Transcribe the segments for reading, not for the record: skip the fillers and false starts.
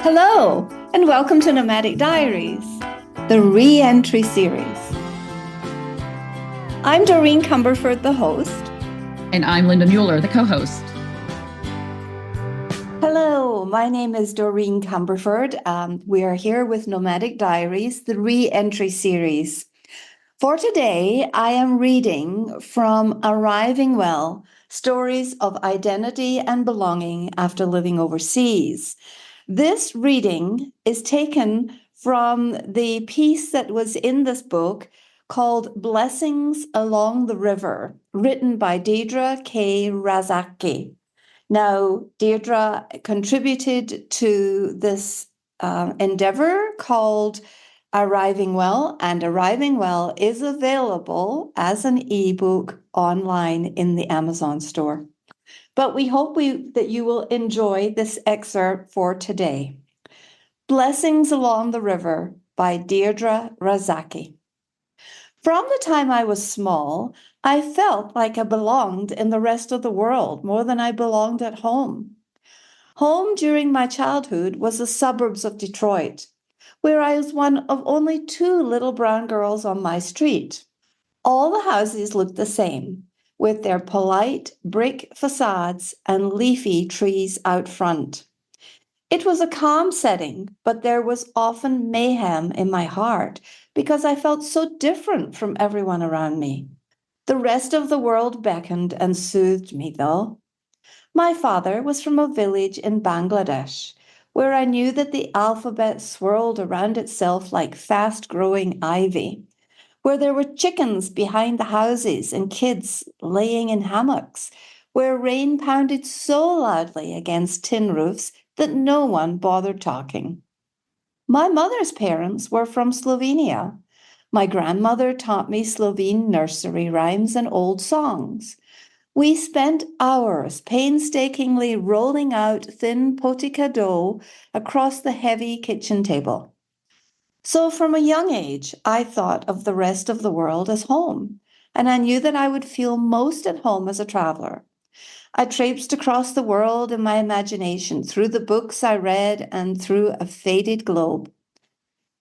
Hello, and welcome to Nomadic Diaries, the re-entry series. I'm Doreen Cumberford, the host. And I'm Linda Mueller, the co-host. Hello, my name is Doreen Cumberford. We are here with Nomadic Diaries, the re-entry series. For today, I am reading from Arriving Well, Stories of Identity and Belonging After Living Overseas. This reading is taken from the piece that was in this book called Blessings Along the River, written by Deirdre K. Razzaque. Now, Deirdre contributed to this endeavor called Arriving Well, and Arriving Well is available as an ebook online in the Amazon store. But we hope that you will enjoy this excerpt for today. Blessings Along the River by Deirdre Razzaque. From the time I was small, I felt like I belonged in the rest of the world more than I belonged at home. Home during my childhood was the suburbs of Detroit, where I was one of only 2 little brown girls on my street. All the houses looked the same, with their polite brick facades and leafy trees out front. It was a calm setting, but there was often mayhem in my heart because I felt so different from everyone around me. The rest of the world beckoned and soothed me, though. My father was from a village in Bangladesh, where I knew that the alphabet swirled around itself like fast-growing ivy, where there were chickens behind the houses and kids laying in hammocks, where rain pounded so loudly against tin roofs that no one bothered talking. My mother's parents were from Slovenia. My grandmother taught me Slovene nursery rhymes and old songs. We spent hours painstakingly rolling out thin potica dough across the heavy kitchen table. So from a young age, I thought of the rest of the world as home, and I knew that I would feel most at home as a traveler. I traipsed across the world in my imagination, through the books I read and through a faded globe.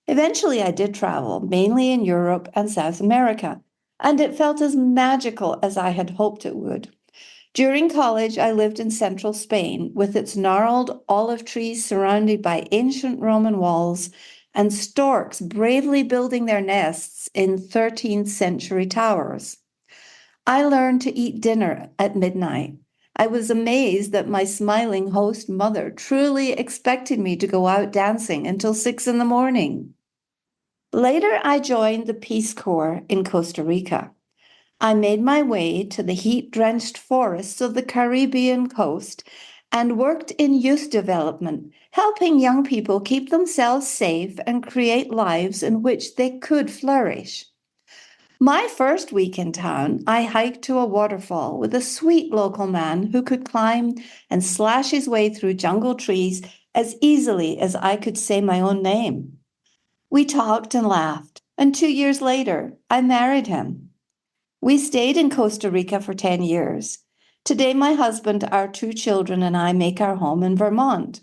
Eventually, I did travel, mainly in Europe and South America, and it felt as magical as I had hoped it would. During college, I lived in central Spain, with its gnarled olive trees surrounded by ancient Roman walls and storks bravely building their nests in 13th century towers. I learned to eat dinner at midnight. I was amazed that my smiling host mother truly expected me to go out dancing until 6 in the morning. Later, I joined the Peace Corps in Costa Rica. I made my way to the heat-drenched forests of the Caribbean coast and worked in youth development, helping young people keep themselves safe and create lives in which they could flourish. My first week in town, I hiked to a waterfall with a sweet local man who could climb and slash his way through jungle trees as easily as I could say my own name. We talked and laughed, and 2 years later, I married him. We stayed in Costa Rica for 10 years. Today, my husband, our 2 children, and I make our home in Vermont.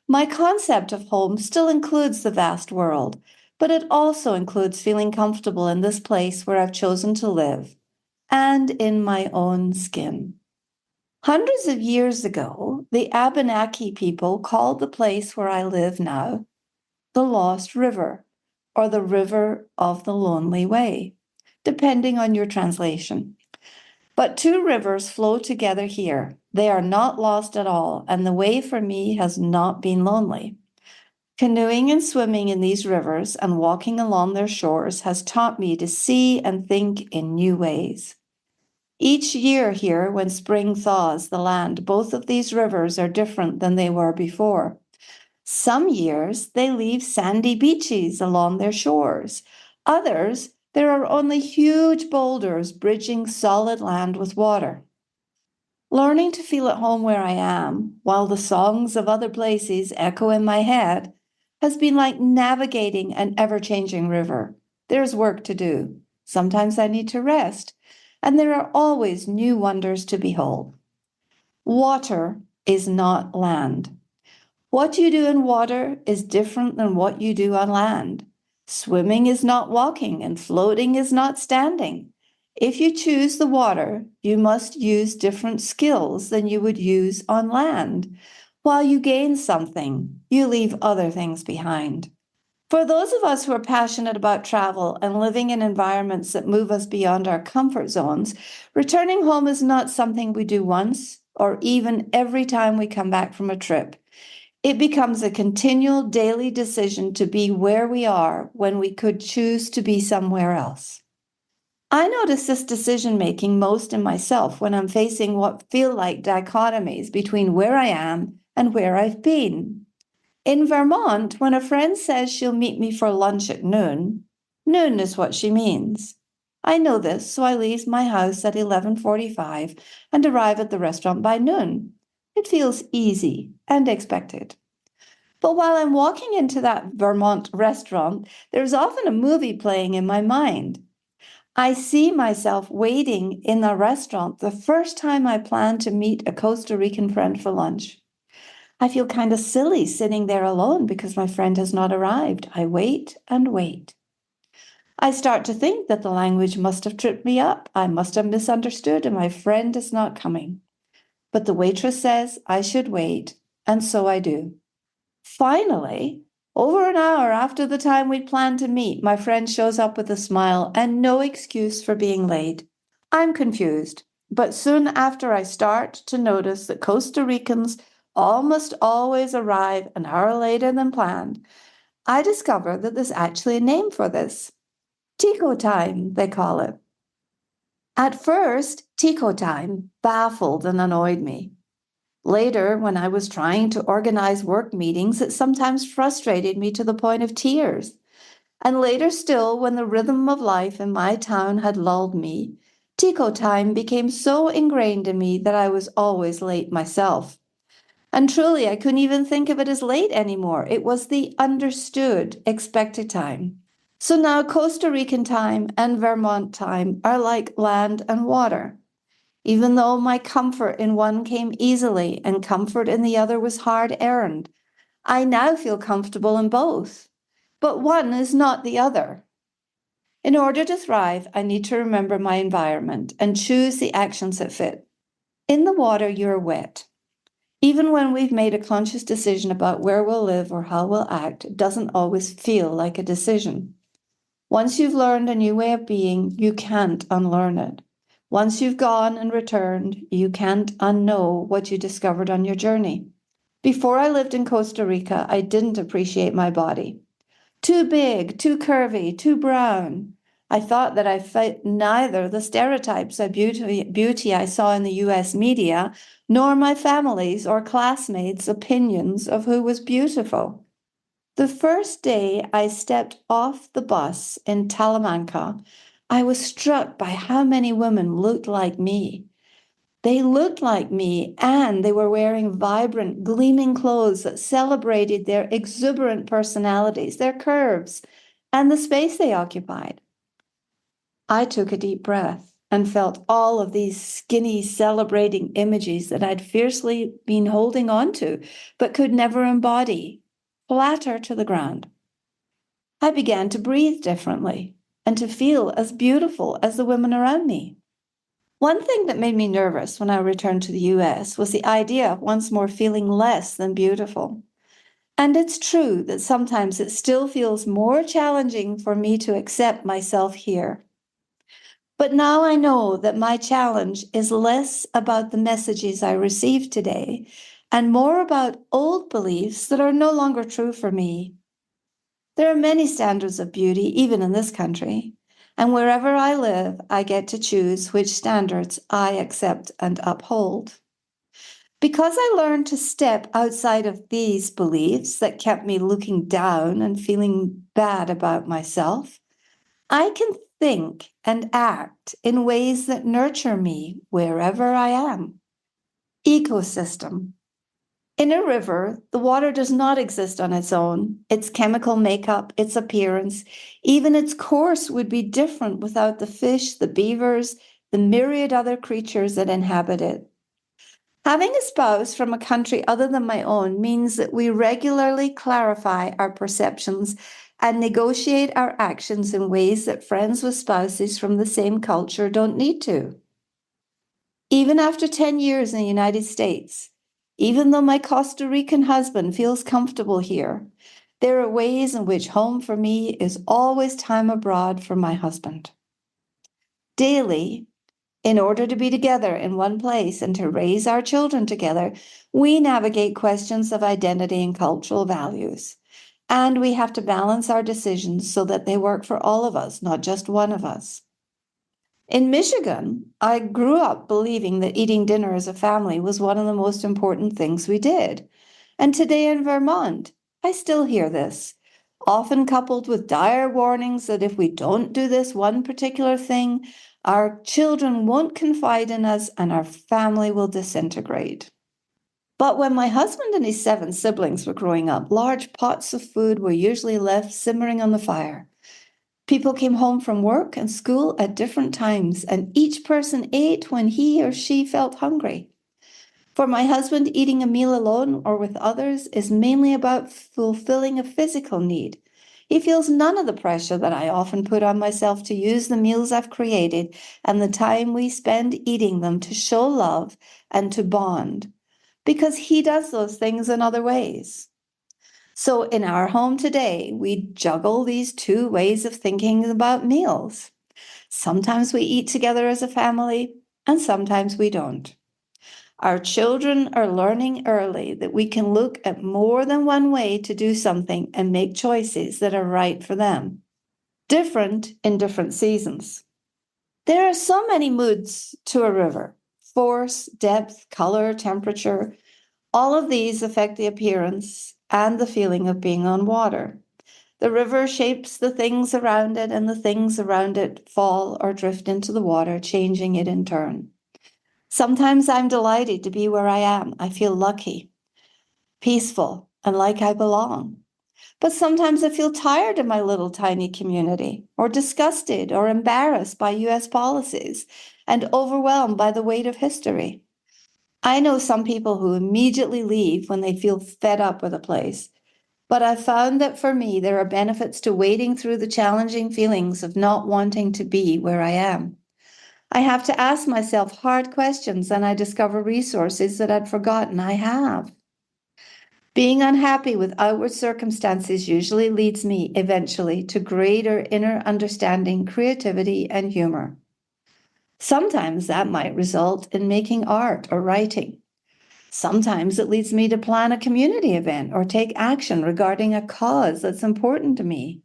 My concept of home still includes the vast world, but it also includes feeling comfortable in this place where I've chosen to live, and in my own skin. Hundreds of years ago, the Abenaki people called the place where I live now the Lost River, or the River of the Lonely Way, depending on your translation. But 2 rivers flow together here. They are not lost at all, and the way for me has not been lonely. Canoeing and swimming in these rivers and walking along their shores has taught me to see and think in new ways. Each year here, when spring thaws the land, both of these rivers are different than they were before. Some years, they leave sandy beaches along their shores. Others, there are only huge boulders bridging solid land with water. Learning to feel at home where I am, while the songs of other places echo in my head, has been like navigating an ever-changing river. There's work to do. Sometimes I need to rest, and there are always new wonders to behold. Water is not land. What you do in water is different than what you do on land. Swimming is not walking, and floating is not standing. If you choose the water, you must use different skills than you would use on land. While you gain something, you leave other things behind. For those of us who are passionate about travel and living in environments that move us beyond our comfort zones, returning home is not something we do once or even every time we come back from a trip. It becomes a continual daily decision to be where we are when we could choose to be somewhere else. I notice this decision making most in myself when I'm facing what feel like dichotomies between where I am and where I've been. In Vermont, when a friend says she'll meet me for lunch at noon, noon is what she means. I know this, so I leave my house at 11:45 and arrive at the restaurant by noon. It feels easy and expected. But while I'm walking into that Vermont restaurant, there's often a movie playing in my mind. I see myself waiting in the restaurant the first time I plan to meet a Costa Rican friend for lunch. I feel kind of silly sitting there alone because my friend has not arrived. I wait and wait. I start to think that the language must have tripped me up. I must have misunderstood and my friend is not coming. But the waitress says I should wait, and so I do. Finally, over an hour after the time we'd planned to meet, my friend shows up with a smile and no excuse for being late. I'm confused, but soon after I start to notice that Costa Ricans almost always arrive an hour later than planned, I discover that there's actually a name for this. Tico time, they call it. At first, Tico time baffled and annoyed me. Later, when I was trying to organize work meetings, it sometimes frustrated me to the point of tears. And later still, when the rhythm of life in my town had lulled me, Tico time became so ingrained in me that I was always late myself. And truly, I couldn't even think of it as late anymore. It was the understood, expected time. So now Costa Rican time and Vermont time are like land and water. Even though my comfort in one came easily and comfort in the other was hard earned, I now feel comfortable in both. But one is not the other. In order to thrive, I need to remember my environment and choose the actions that fit. In the water, you're wet. Even when we've made a conscious decision about where we'll live or how we'll act, it doesn't always feel like a decision. Once you've learned a new way of being, you can't unlearn it. Once you've gone and returned, you can't unknow what you discovered on your journey. Before I lived in Costa Rica, I didn't appreciate my body. Too big, too curvy, too brown. I thought that I fit neither the stereotypes of beauty I saw in the US media, nor my family's or classmates' opinions of who was beautiful. The first day I stepped off the bus in Talamanca, I was struck by how many women looked like me. They looked like me, and they were wearing vibrant, gleaming clothes that celebrated their exuberant personalities, their curves, and the space they occupied. I took a deep breath and felt all of these skinny, celebrating images that I'd fiercely been holding on to, but could never embody, flatter to the ground. I began to breathe differently and to feel as beautiful as the women around me. One thing that made me nervous when I returned to the US was the idea of once more feeling less than beautiful. And it's true that sometimes it still feels more challenging for me to accept myself here. But now I know that my challenge is less about the messages I received today and more about old beliefs that are no longer true for me. There are many standards of beauty, even in this country. And wherever I live, I get to choose which standards I accept and uphold. Because I learned to step outside of these beliefs that kept me looking down and feeling bad about myself, I can think and act in ways that nurture me wherever I am. Ecosystem. In a river, the water does not exist on its own. Its chemical makeup, its appearance, even its course would be different without the fish, the beavers, the myriad other creatures that inhabit it. Having a spouse from a country other than my own means that we regularly clarify our perceptions and negotiate our actions in ways that friends with spouses from the same culture don't need to. Even after 10 years in the United States, even though my Costa Rican husband feels comfortable here, there are ways in which home for me is always time abroad for my husband. Daily, in order to be together in one place and to raise our children together, we navigate questions of identity and cultural values. And we have to balance our decisions so that they work for all of us, not just one of us. In Michigan, I grew up believing that eating dinner as a family was one of the most important things we did. And today in Vermont, I still hear this, often coupled with dire warnings that if we don't do this one particular thing, our children won't confide in us and our family will disintegrate. But when my husband and his 7 siblings were growing up, large pots of food were usually left simmering on the fire. People came home from work and school at different times, and each person ate when he or she felt hungry. For my husband, eating a meal alone or with others is mainly about fulfilling a physical need. He feels none of the pressure that I often put on myself to use the meals I've created and the time we spend eating them to show love and to bond, because he does those things in other ways. So in our home today, we juggle these 2 ways of thinking about meals. Sometimes we eat together as a family, and sometimes we don't. Our children are learning early that we can look at more than one way to do something and make choices that are right for them, different in different seasons. There are so many moods to a river: force, depth, color, temperature. All of these affect the appearance and the feeling of being on water. The river shapes the things around it, and the things around it fall or drift into the water, changing it in turn. Sometimes I'm delighted to be where I am. I feel lucky, peaceful, and like I belong. But sometimes I feel tired of my little tiny community, or disgusted or embarrassed by US policies, and overwhelmed by the weight of history. I know some people who immediately leave when they feel fed up with a place, but I've found that for me, there are benefits to wading through the challenging feelings of not wanting to be where I am. I have to ask myself hard questions, and I discover resources that I'd forgotten I have. Being unhappy with outward circumstances usually leads me eventually to greater inner understanding, creativity, and humor. Sometimes that might result in making art or writing. Sometimes it leads me to plan a community event or take action regarding a cause that's important to me.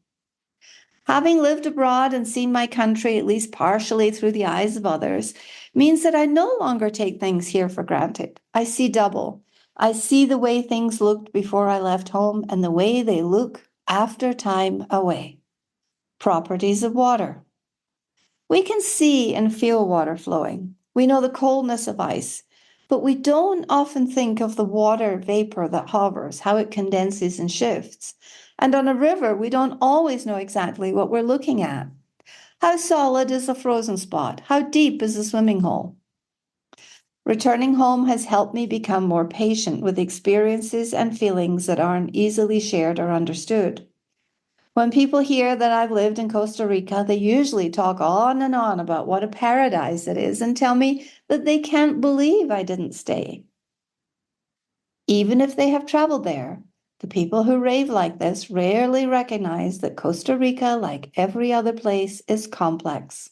Having lived abroad and seen my country at least partially through the eyes of others means that I no longer take things here for granted. I see double. I see the way things looked before I left home and the way they look after time away. Properties of water. We can see and feel water flowing. We know the coldness of ice, but we don't often think of the water vapor that hovers, how it condenses and shifts. And on a river, we don't always know exactly what we're looking at. How solid is a frozen spot? How deep is a swimming hole? Returning home has helped me become more patient with experiences and feelings that aren't easily shared or understood. When people hear that I've lived in Costa Rica, they usually talk on and on about what a paradise it is and tell me that they can't believe I didn't stay. Even if they have traveled there, the people who rave like this rarely recognize that Costa Rica, like every other place, is complex.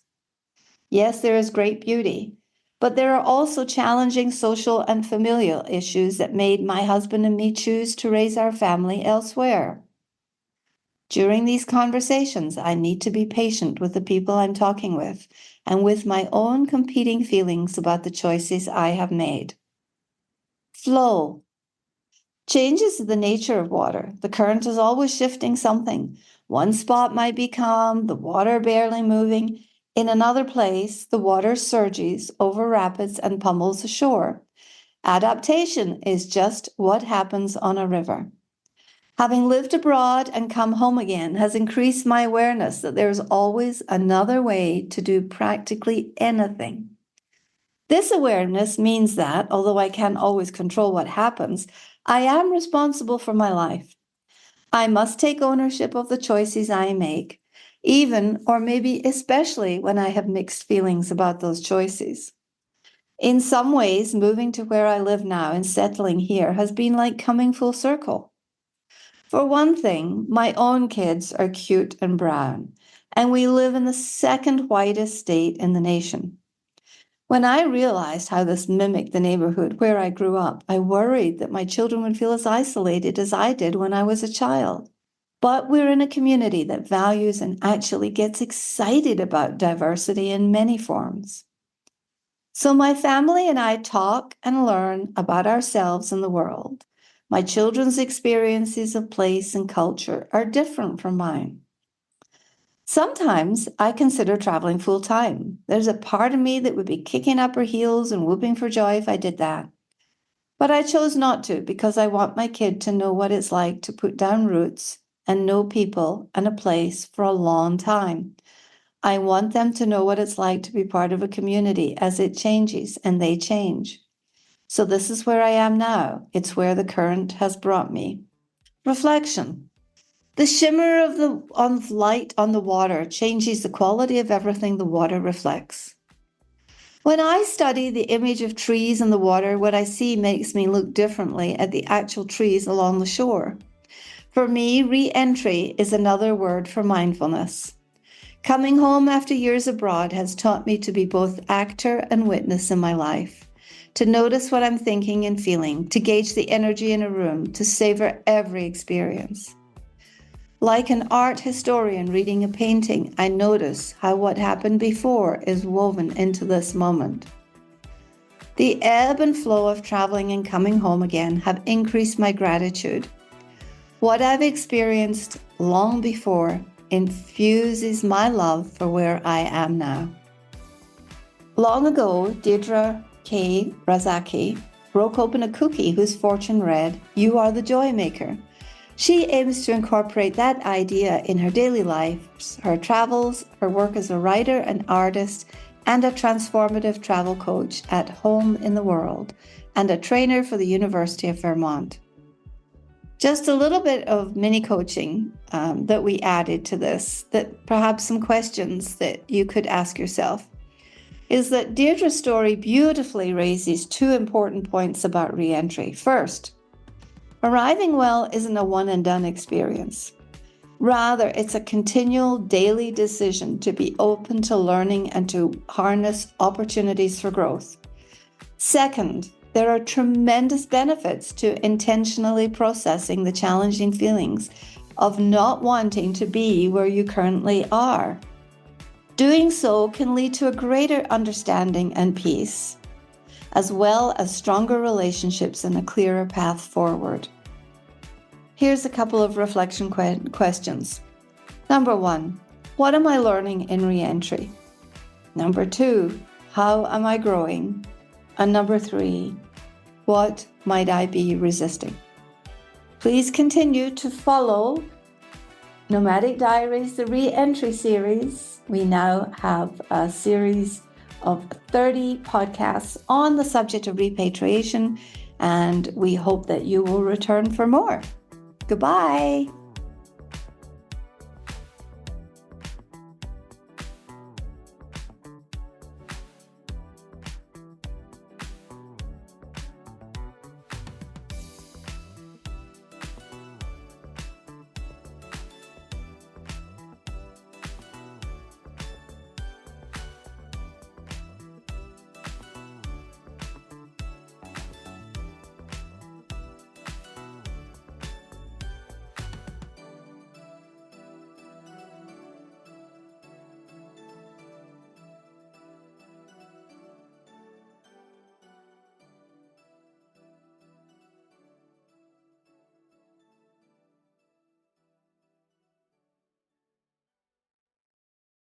Yes, there is great beauty, but there are also challenging social and familial issues that made my husband and me choose to raise our family elsewhere. During these conversations, I need to be patient with the people I'm talking with and with my own competing feelings about the choices I have made. Flow. Change is the nature of water. The current is always shifting something. One spot might be calm, the water barely moving. In another place, the water surges over rapids and pummels ashore. Adaptation is just what happens on a river. Having lived abroad and come home again has increased my awareness that there's always another way to do practically anything. This awareness means that, although I can't always control what happens, I am responsible for my life. I must take ownership of the choices I make, even or maybe especially when I have mixed feelings about those choices. In some ways, moving to where I live now and settling here has been like coming full circle. For one thing, my own kids are cute and brown, and we live in the second whitest state in the nation. When I realized how this mimicked the neighborhood where I grew up, I worried that my children would feel as isolated as I did when I was a child. But we're in a community that values and actually gets excited about diversity in many forms. So my family and I talk and learn about ourselves and the world. My children's experiences of place and culture are different from mine. Sometimes I consider traveling full time. There's a part of me that would be kicking up her heels and whooping for joy if I did that. But I chose not to because I want my kid to know what it's like to put down roots and know people and a place for a long time. I want them to know what it's like to be part of a community as it changes and they change. So this is where I am now. It's where the current has brought me. Reflection. The shimmer of light on the water changes the quality of everything the water reflects. When I study the image of trees in the water, what I see makes me look differently at the actual trees along the shore. For me, re-entry is another word for mindfulness. Coming home after years abroad has taught me to be both actor and witness in my life, to notice what I'm thinking and feeling, to gauge the energy in a room, to savor every experience. Like an art historian reading a painting, I notice how what happened before is woven into this moment. The ebb and flow of traveling and coming home again have increased my gratitude. What I've experienced long before infuses my love for where I am now. Long ago, Deirdre K, Razzaque, broke open a cookie whose fortune read, "You are the joy maker." She aims to incorporate that idea in her daily life, her travels, her work as a writer and artist, and a transformative travel coach at home in the world, and a trainer for the University of Vermont. Just a little bit of mini coaching that we added to this, that perhaps some questions that you could ask yourself, is that Deirdre's story beautifully raises two important points about re-entry. First, arriving well isn't a one-and-done experience. Rather, it's a continual daily decision to be open to learning and to harness opportunities for growth. Second, there are tremendous benefits to intentionally processing the challenging feelings of not wanting to be where you currently are. Doing so can lead to a greater understanding and peace, as well as stronger relationships and a clearer path forward. Here's a couple of reflection questions. Number 1, what am I learning in re-entry? Number 2, how am I growing? And number 3, what might I be resisting? Please continue to follow Nomadic Diaries, the re-entry series. We now have a series of 30 podcasts on the subject of repatriation, and we hope that you will return for more. Goodbye.